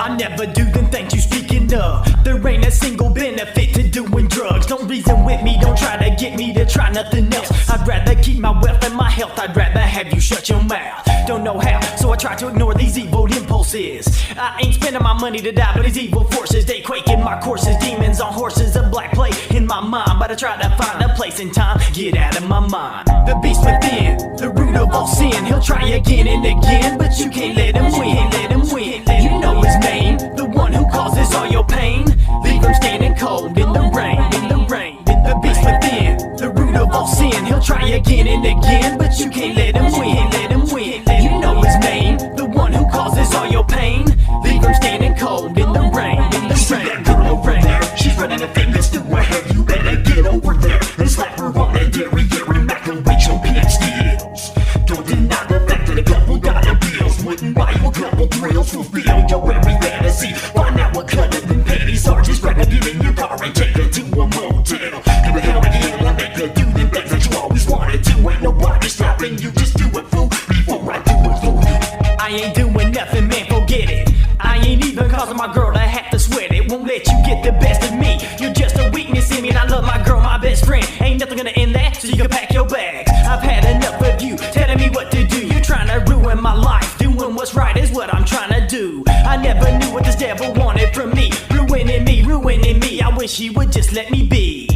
[SPEAKER 1] I never do them things you speaking of. There ain't a single benefit to doing drugs. Don't reason with me, don't try to get me to try nothing else. I'd rather keep my wealth and my health. I'd rather have you shut your mouth. Don't know how, so I try to ignore these evil impulses. I ain't spending my money to die, but these evil forces, they quake in my courses. Demons on horses, a black plague in my mind. But I try to find a place in time, get out of my mind. The beast within, the root of all sin. He'll try again and again, but you can't let him win. Let him win. You know his name, the one who causes all your pain. Leave him standing cold in the rain, in the rain. The beast within, the root of all sin. He'll try again and again, but you can't let him win. Let him win. You know his name, the one who causes all your pain. Leave him standing cold in the rain, in the rain.
[SPEAKER 7] That girl over there, she's running her fingers through her head. You better get over there and slap her on the dairy and microwave your pants skills. Don't deny the fact that a couple dollar bills wouldn't buy you a couple thrills. Fulfill your every fantasy. Find out what color them panties are. Just grab a get in your car and take her to a motel. Give her hell again and make her do the things that you always wanted to. Ain't nobody stopping you, just do it, fool, before I do it for you.
[SPEAKER 1] I ain't doing nothing, man, forget it. I ain't even causing my girl to have to sweat it. Won't let you get the best of me. You're just a weakness in me, and I love my girl, my best friend. Ain't nothing gonna end that, so you can pack your bags. I've had enough of you telling me what to do. You're trying to ruin my life. Doing what's right is what I'm trying to do. I never knew what this devil wanted from me. Ruining me, ruining me. I wish he would just let me be.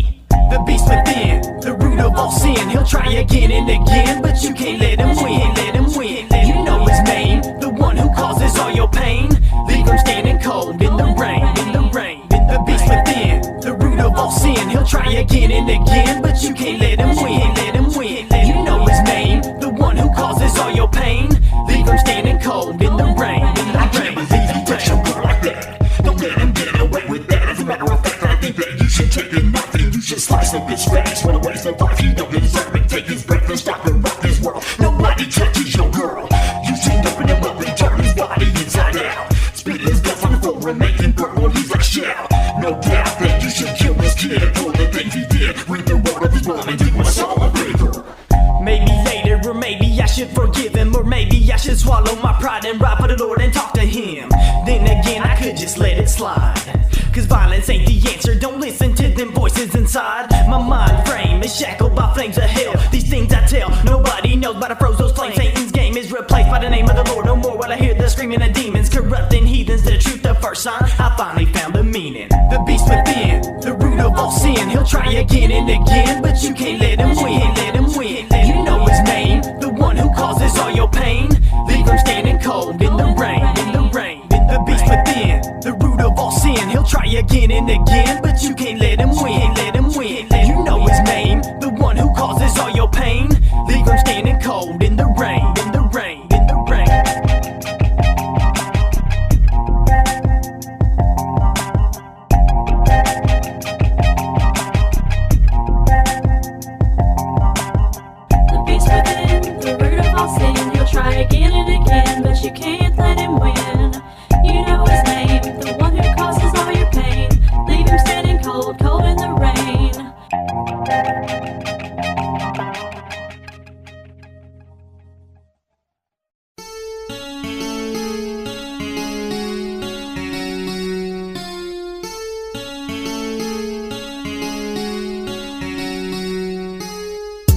[SPEAKER 1] The beast within, the root of all sin. He'll try again and again, but you can't let him win. Let him win. You know his name, the one who causes all your pain. Leave him standing cold in the rain, in the rain. The beast within, the root of all sin. He'll try again and again, but you can't let him win. Let him win. You know his name, the one who causes all your pain. Leave him standing cold in the rain, in the
[SPEAKER 7] I
[SPEAKER 1] rain.
[SPEAKER 7] can't believe you touch your girl like that. Don't let him get away with that. As a matter of fact, I think that you should take a knife and you should slice up his face. What a waste of life, he don't deserve it. Take his breath and stop and rock his world. Nobody touches your girl. You should open him up and turn his body inside out. Spit his guts on the floor and make him burn while he's like shell. No doubt that you should kill this kid for the things he did. Rid the world of his blood and do us all a favor.
[SPEAKER 1] Maybe later, or maybe I should forgive him, or maybe I should swallow my pride and ride for the Lord and talk to him. Then again, I could just let it slide. Cause violence ain't the answer, don't listen to them voices inside. My mind frame is shackled by flames of hell. These things I tell, nobody knows, but I froze those flames. Satan's game is replaced by the name of the Lord. No more will I hear the screaming of demons, corrupting heathens. The truth, the first sign, I finally found the meaning. The beast within, the root of all sin. He'll try again and again, but you can't let him win. Let him win. You know his name, the one who causes all your pain. Leave him standing cold in the rain, in the rain. The beast within, the root of all sin. He'll try again and again, but you can't let him win. Let him win. You know his name, the one who causes all your pain. Leave him standing cold in the rain, in the rain, in the rain.
[SPEAKER 2] The beast within, the root of all sin. He'll try again and again, but you can't let him win. You know his name, the one who causes all your pain. Leave him standing cold, cold in the rain.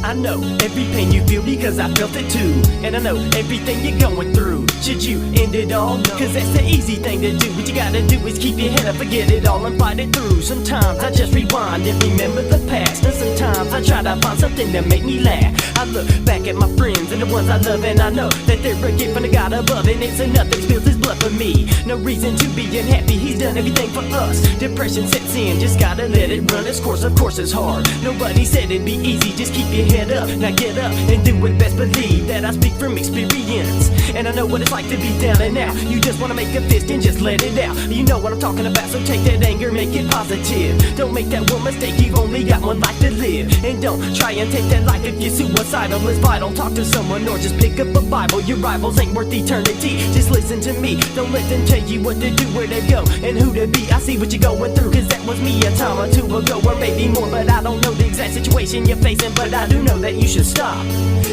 [SPEAKER 1] I know every pain you feel because I felt it too. And I know everything you're going through. Should you end it all? Cause that's the easy thing to do. What you gotta do is keep your head up, forget it all and fight it through. Sometimes I just rewind and remember the past. And sometimes I try to find something to make me laugh. I look back at my friends and the ones I love, and I know that they're a gift from the God above. And it's enough that he spills his blood for me. No reason to be unhappy, he's done everything for us. Depression sets in, just gotta let it run its course. Of course it's hard, nobody said it'd be easy. Just keep your head
[SPEAKER 3] head up, now get up and do it. Best believe that I speak from experience, and I know what it's like to be down and out. You just wanna make a fist and just let it out. You know what I'm talking about, so take that anger, make it positive. Don't make that one mistake, you've only got one life to live. And don't try and take that life if you're suicidal. It's vital, talk to someone or just pick up a Bible. Your rivals ain't worth eternity, just listen to me. Don't let them tell you what to do, where to go, and who to be. I see what you're going through, cause that was me a time or two ago, or maybe more. But I don't know the exact situation you're facing, but I do know that you should stop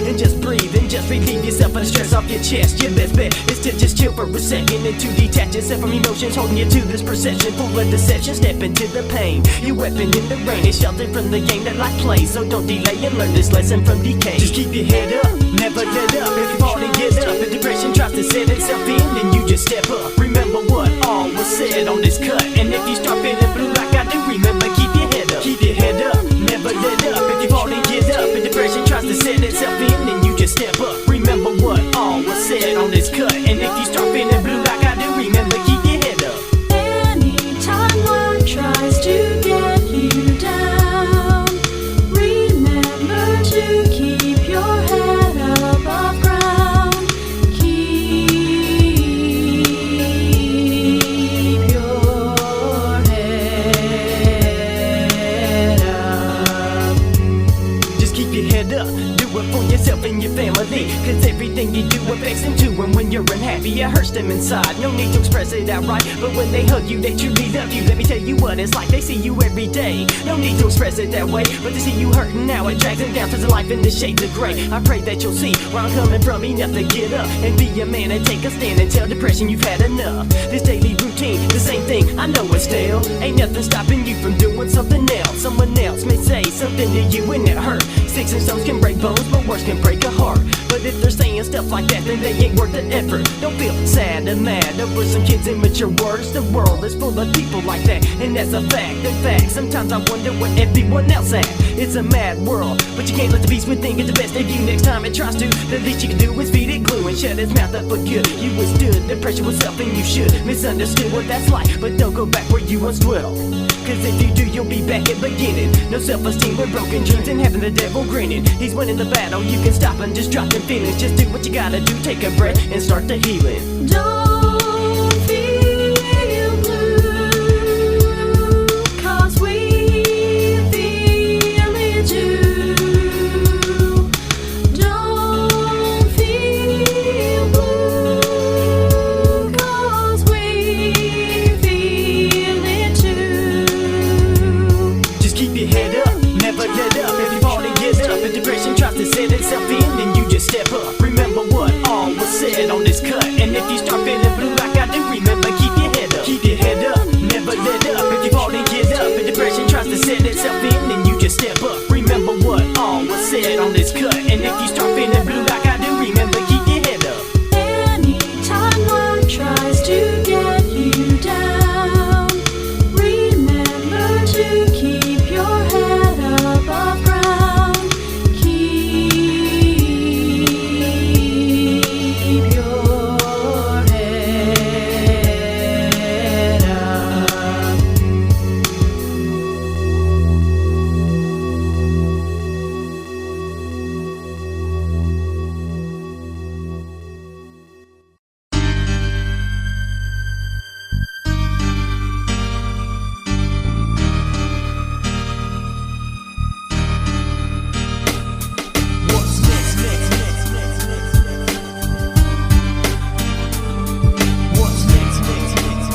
[SPEAKER 3] and just breathe and just relieve yourself of the stress off your chest. Your best bet is to just chill for a second and to detach yourself from emotions holding you to this perception full of deception. Step into the pain, your weapon in the rain is sheltered from the game that life plays. So don't delay and learn this lesson from DKaid. Just keep your head up, never let up. If you fall, then get up. If depression tries to set itself in, then you just step up. Remember what all was said on this cut, and if you start feeling blue like I do, remember keep your head up. Keep your head up, never let up. If you fall, then get up. If depression tries to set itself in, then you just step up. Remember what all was said on this cut, and if you start feeling blue like I do, remember keep your head up.
[SPEAKER 2] Anytime life tries to get you down, remember to keep your head above ground. Keep your head up.
[SPEAKER 3] Just keep your head up, do it for yourself and your family, cause everything you do affects them too. And when you're unhappy, it hurts them inside. No need to express it outright, but when they hug you, they truly love you. Let me tell you what it's like, they see you every day. No need to express it that way, but to see you hurting now, it drags them down to the life in the shades of gray. I pray that you'll see where I'm coming from, enough to get up and be a man and take a stand and tell depression you've had enough. This daily routine, the same thing, I know it's stale. Ain't nothing stopping you from doing something else. Someone else may say something to you and it hurt. Sticks and stones can break bones, but words can break a heart. But if they're saying stuff like that, then they ain't worth the effort. Don't feel sad or mad over some kids' immature words. The world is full of people like that, and that's a fact. In fact, sometimes I wonder what everyone else at. It's a mad world, but you can't let the beast within get the best of you next time it tries to. The least you can do is feed it glue and shut its mouth up for good. You withstood the pressure yourself, and you should misunderstood what that's like, but don't go back where you once dwelled. Cause if you do, you'll be back at beginning. No self-esteem with broken dreams and having the devil grinning. He's winning the battle, you can stop and just drop them feelings. Just do what you gotta do, take a breath and start the healing.
[SPEAKER 2] Don't feel blue, cause we feel it too. Don't feel blue, cause we feel it too.
[SPEAKER 3] Just keep your head up, never let up. If you fall, then get up. If depression tries to set itself in, then you just step up. Remember what all was said on this cut, and if you start feeling blue like I do, remember keep your head up. Keep your head up, never let up. If you fall, then get up. If depression tries to set itself in, then you just step up. Remember what all was said on this cut, and if you start feeling blue like I do, remember keep your head up.
[SPEAKER 2] Anytime life tries to get you down, remember to keep your head above ground. Keep your head up.
[SPEAKER 3] What's next? What's next?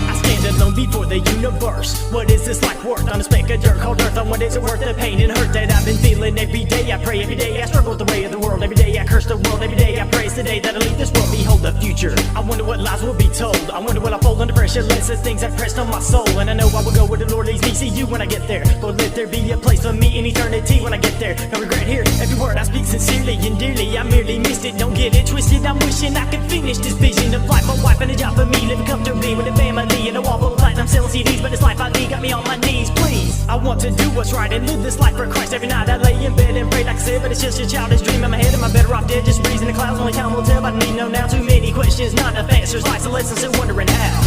[SPEAKER 3] I stand alone before the universe. What is this life worth? On a speck of dirt called earth. On what is it worth? The pain and hurt that I've been feeling every day. I pray every day. I struggle with the way of the world. Every day I curse the world. Every day I praise the day that I leave this world. Behold the future. I wonder what lies will be told. I wonder will I fall under pressure. Less of things I've pressed on my soul. And I know I will go where the Lord leads me. See you when I get there. Lord, let there be a place for me in eternity when I get there. No regret here. Every word I speak sincerely and dearly. I merely missed it. Don't get it twisted. I'm wishing I could finish this vision of life. A wife and a job for me. Living comfortably with a family and a wall full of light. I'm selling CDs, but this life I lead got me on my knees. Please, I want to do what's right and live this life for Christ. Every night I lay in bed and pray like I said, but it's just a childish dream in my head. Am I better off dead? Just breezing the clouds. Only time will tell. But I need no now. Too many questions, not enough answers. Life's a lesson, still wondering how.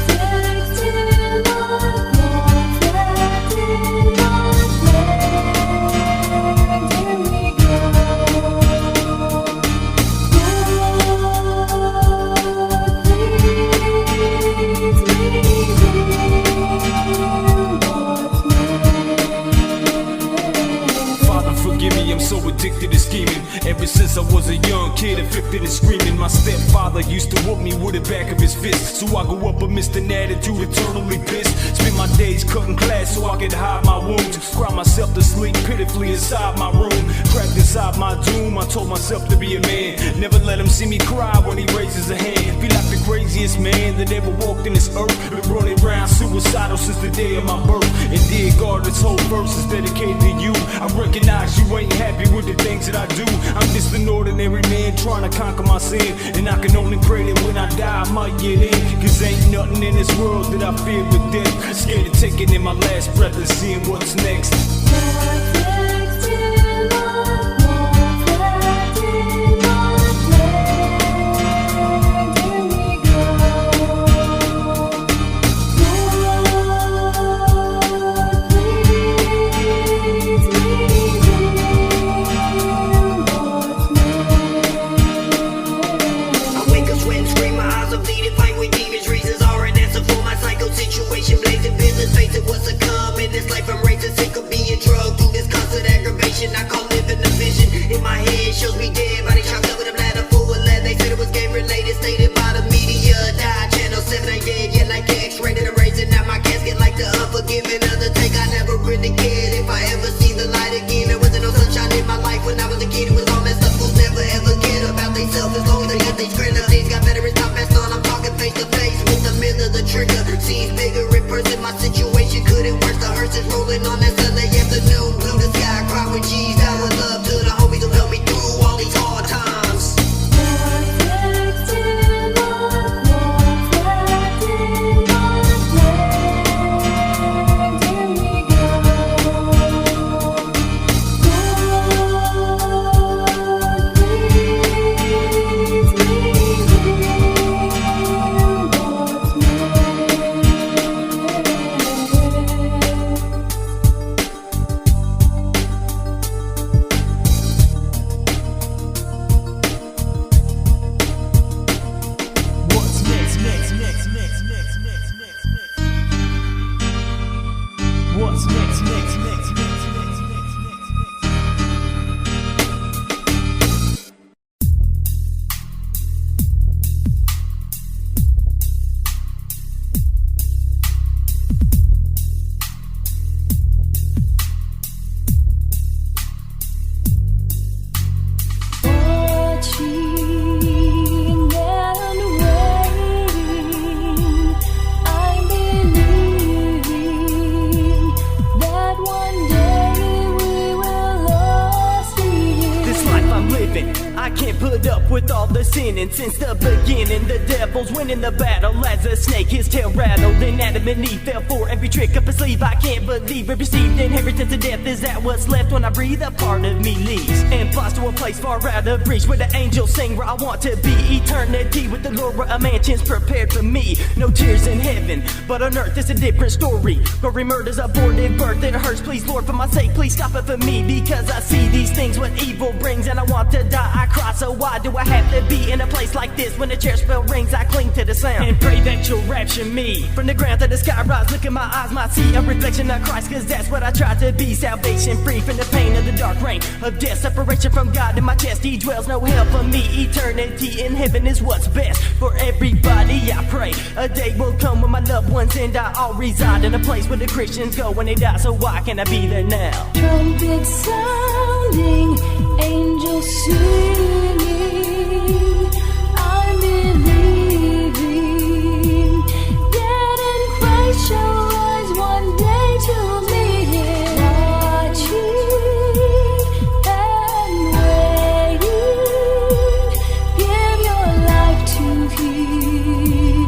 [SPEAKER 2] Perfect in our perfect in
[SPEAKER 8] Ever since I was a young kid, afflicted and screaming, my stepfather used to whoop me with the back of his fist. So I grew up amidst an attitude eternally pissed. Spent my days cutting class so I could hide my wounds. Cry myself to sleep pitifully inside my room. Trapped inside my doom, I told myself to be a man. Never let him see me cry when he raises a hand. Feel like the craziest man that ever walked in this earth. Been running around suicidal since the day of my birth. And dear God, this whole verse is dedicated to you. I recognize you ain't happy with the things that I do. I'm just an ordinary man trying to conquer my sin. And I can only pray that when I die I might get in. Cause ain't nothing in this world that I fear but death. Scared of taking in my last breath and seeing what's next.
[SPEAKER 6] I call living a vision. In my head shows me dead body chopped up with a bladder full of lead. They said it was game related, stated by the media. Die channel 788, yeah, like X-rated, erasing out my casket like the unforgiving undertaker. I never really cared if I ever see the light again. There wasn't no sunshine in my life when I was a kid. It was all messed up. Fools never ever cared about themselves as long as they got they screen up. Things got better, it's not fast on. I'm talking face to face with the middle of the trigger. Seems bigger in person. My situation couldn't worse. The hearse is rolling on that Sunday afternoon. Blue the sky, cry with cheese. Down with love to the homies who helped me through all these hard times.
[SPEAKER 1] What's next?
[SPEAKER 3] I can't put up with all the sinning since the beginning. The devil's winning the battle as a snake, his tail rattled. And Adam and Eve fell for every trick up his sleeve. I can't believe we received inheritance of death. Is that what's left when I breathe? A part of me leaves and flies to a place far out of reach, where the angels sing, where I want to be. Eternity with the Lord, where a mansion's prepared for me. No tears in heaven, but on earth it's a different story. Gory murders, aborted birth, it hurts. Please, Lord, for my sake, please stop it for me. Because I see these things, what evil brings, and I want to die. I cry, so why do I have to be in a place like this? When the church bell rings, I cling to the sound and pray that you'll rapture me. From the ground to the sky rise, look in my eyes, might see a reflection of Christ, cause that's what I try to be. Salvation free from the pain of the dark reign of death. Separation from God in my chest, he dwells, no help for me. Eternity in heaven is what's best for everybody, I pray. A day will come when my loved ones and I all reside in a place where the Christians go when they die, so why can't I be there now?
[SPEAKER 2] Trumpet sounding, angels singing, I'm believing, dead in Christ shall rise one day to meet him. Watching and waiting, give your life to him.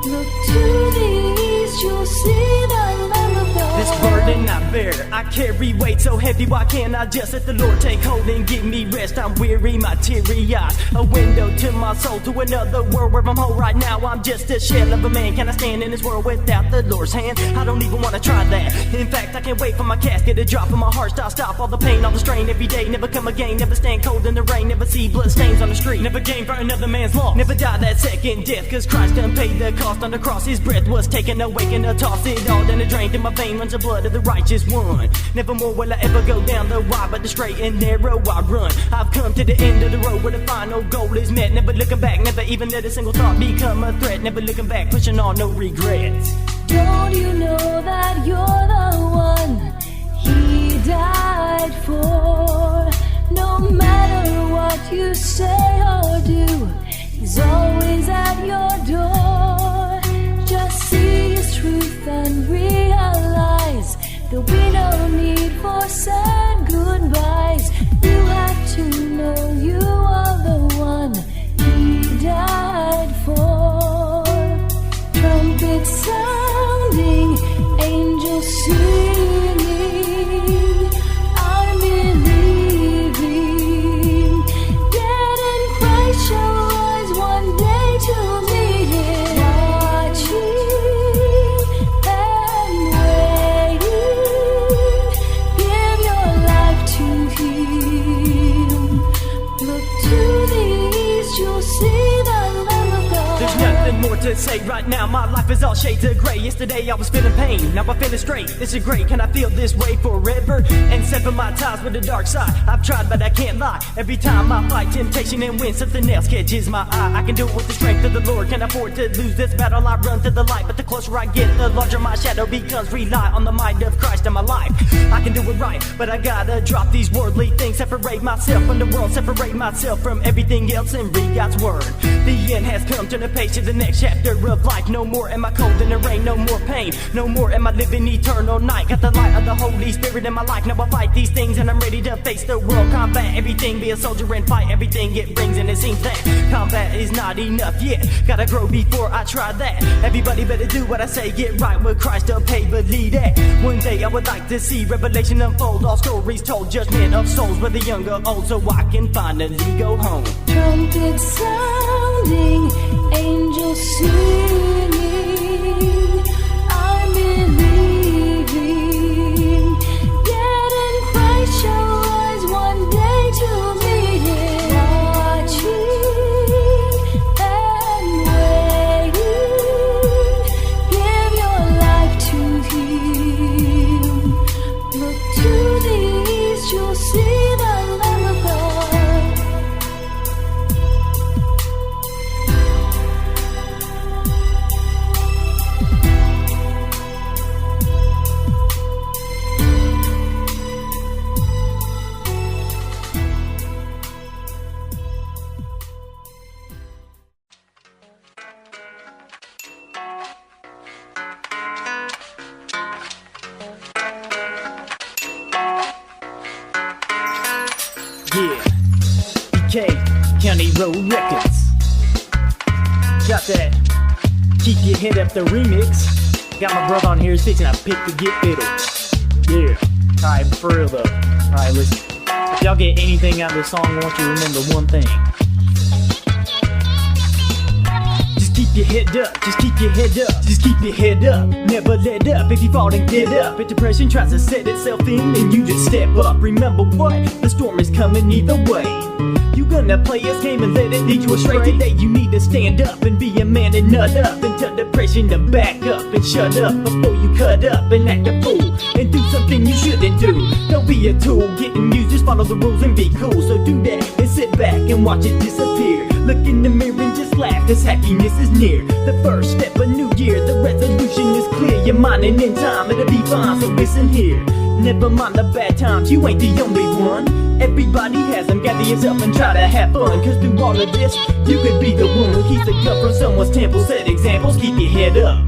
[SPEAKER 2] Look to the east, you'll see the Lamb of God.
[SPEAKER 3] This burden I bear, I carry weight so heavy, why can't I just let the Lord take hold and give me rest? I'm weary, my teary eyes, a window to my soul, to another world where I'm whole. Right now I'm just a shell of a man. Can I stand in this world without the Lord's hand? I don't even want to try that. In fact, I can't wait for my casket to drop and my heart stop all the pain, all the strain. Every day, never come again, never stand cold in the rain, never see blood stains on the street, never gain for another man's loss, never die that second death, cause Christ done paid the cost on the cross. His breath was taken away and I tossed it all down the drain. Through my vein runs the blood of the righteous one.
[SPEAKER 1] one. Nevermore will I ever go down the wide, but the straight and narrow I run. I've come to the end of the road where the final goal is met. Never looking back, never even let a single thought become a threat. Never looking back, pushing on, no regrets.
[SPEAKER 2] Don't you know that you're the one he died for? No matter what you say or do, he's always at your door. Just see his truth and realize there'll be no need for sad goodbyes. You have to know you are the one he died for. Trumpets sounding, angels singing, I'm believing. Dead in Christ shall rise one day to meet him. Watching and waiting, give your life to him. Look to the east, you'll see the Lamb of God.
[SPEAKER 1] There's nothing more to say right now. My life is all shades of gray. Yesterday I was feeling pain, now I'm feeling straight. This is great, can I feel this way forever? And sever my ties with the dark side. I've tried but I can't lie. Every time I fight temptation and win, something else catches my eye. I can do it with the strength of the Lord. Can't afford to lose this battle. I run to the light, but the closer I get, the larger my shadow becomes. Rely on the might of Christ in my life. I can do it right, but I gotta drop these worldly things. Separate myself from the world, separate myself from everything else and read God's word. The end has come, turn the page to the next chapter of life. No more am I cold in the rain, no more pain, no more am I living eternal night. Got the light of the Holy Spirit in my life. Now I fight these things and I'm ready to face the world. Combat everything, be a soldier and fight everything it brings. And it seems that combat is not enough yet. Gotta grow before I try that. Everybody better do what I say, get right with Christ to pay, believe that. One day I would like to see revelation unfold, all stories told, judgment of souls, whether young or old, so I can finally go home.
[SPEAKER 2] Trumpets sounding, angels singing, I'm believing. Dead in Christ shall rise one day to meet him. Watching and waiting, give your life to him. Look to the east, you'll see the Lamb of God.
[SPEAKER 1] Yeah, DKaid, County Road Records. Got that Keep Your Head Up the remix. Got my brother on here, he's fixing a pick to get fiddle. Yeah, alright, for real though. Alright, listen. If y'all get anything out of this song, I want you to remember one thing. Just keep your head up, just keep your head up, just keep your head up. Never let up, if you fall then get up. If depression tries to set itself in, then you just step up. Remember what? The storm is coming either way. You gonna play this game and let it lead you astray. Today you need to stand up and be a man and nut up. And tell depression to back up and shut up before you cut up and act a fool and do something you shouldn't do. Don't be a tool getting used, just follow the rules and be cool. So do that and sit back and watch it disappear. Look in the mirror and just laugh, cause happiness is near. The first step of new year, the resolution is clear. You're minding in time, it'll be fine, so listen here. Never mind the bad times, you ain't the only one. Everybody has them, gather yourself and try to have fun. Cause through all of this, you could be the one who keeps the cup from someone's temple. Set examples, keep your head up.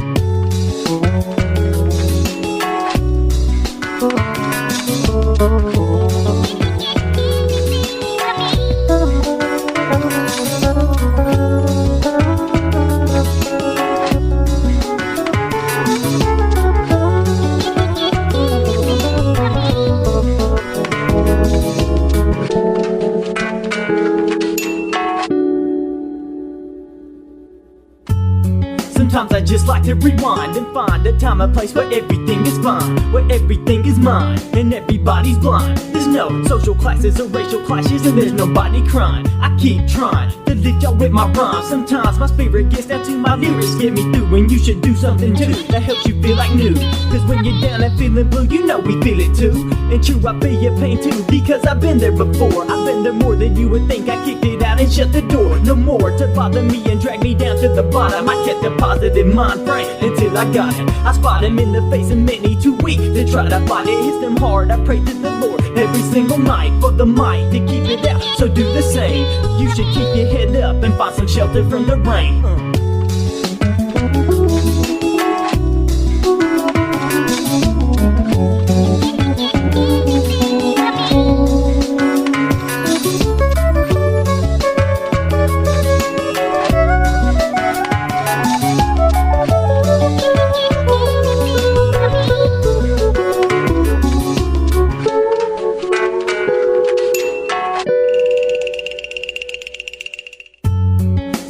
[SPEAKER 1] Sometimes I just like to find a place where everything is fine, where everything is mine, and everybody's blind. There's no social classes or racial clashes, and there's nobody crying. I keep trying to lift y'all with my rhymes. Sometimes my spirit gets down to my lyrics, get me through, and you should do something too that helps you feel like new. Cause when you're down and feeling blue, you know we feel it too. And true, I feel your pain too, because I've been there before. I've been there more than you would think. I kicked it out and shut the door. No more to bother me and drag me down to the bottom. I kept a positive mind frame until I got it. I spot him in the face and many too weak to try to fight it. Hits them hard, I pray to the Lord every single night for the might to keep it out, so do the same. You should keep your head up and find some shelter from the rain.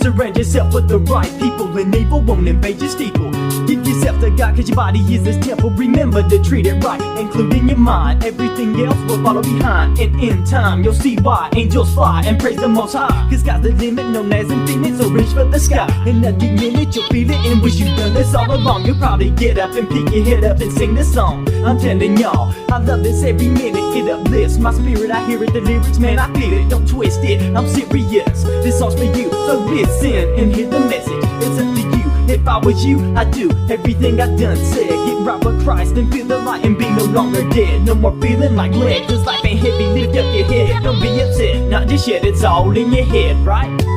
[SPEAKER 1] Surround yourself with the right people, and evil won't invade your steeple. Give yourself to God, cause your body is His temple. Remember to treat it right, including your mind. Everything else will follow behind, and in time you'll see why angels fly and praise the Most High. Cause God's the limit, known as infinite, so reach for the sky. And at the minute you'll feel it and wish you'd done this all along. You'll probably get up and pick your head up and sing this song. I'm telling y'all, I love this every minute. It uplifts my spirit, I hear it, the lyrics, man, I feel it. Don't twist it, I'm serious. This song's for you, so listen and hear the message. It's up to you. If I was you, I'd do everything I done said. Get right with Christ and feel the light and be no longer dead. No more feeling like lead, cause life ain't heavy, lift up your head. Don't be upset, not just yet, it's all in your head, right?